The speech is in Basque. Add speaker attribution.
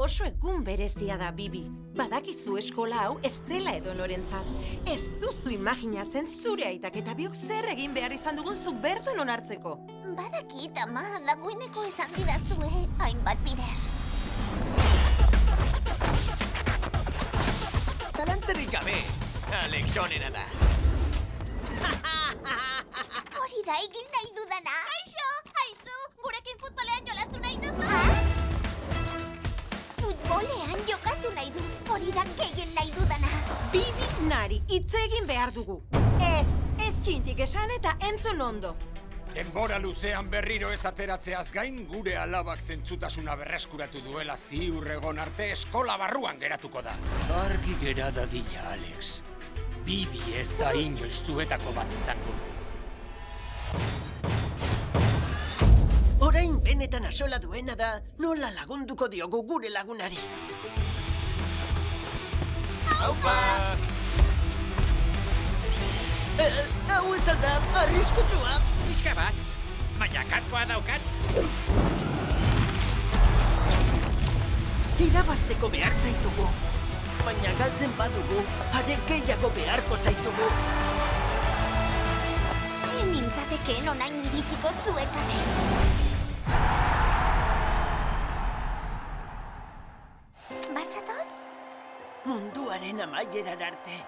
Speaker 1: Oso egun berezia da, Bibi. Badakizu eskola hau ez dela edonorentzat. Ez duzu imaginatzen zure aitak eta biok zer egin behar izan dugun zu bertan onartzeko.
Speaker 2: Badakit, ama, dagoeneko esan didazue, hainbat bider.
Speaker 3: Talanterik gabe, Alex onena da.
Speaker 2: Hori da egin nahi dudana. Aixo, haizu, gurekin futbolean jolastu nahi duzu. Futbolean jokatu nahi du, hori da gehien nahi dudana.
Speaker 1: Bibi nari, hitz egin behar dugu. Ez txintik esan eta entzun ondo.
Speaker 4: Denbora luzean berriro ez ateratzeaz gain, gure alabak zentzutasuna berreskuratu duela ziur egon arte eskola barruan geratuko da. Argi gera dadila, Alex. Bibi ez da inoiz zuetako bat izango.
Speaker 3: Orain benetan asola duena da, nola lagunduko diogu gure lagunari.
Speaker 2: Aupa!
Speaker 3: Hau ez alda, arriskutsua.
Speaker 5: Pixka bat, baina kaskoa daukat.
Speaker 3: Irabazteko behar zaitugu. Baina galtzen badugu, are gehiago beharko zaitugu.
Speaker 2: Nintzateken onain iritsiko zuekane. Bazatoz?
Speaker 3: Munduaren amaieran arte.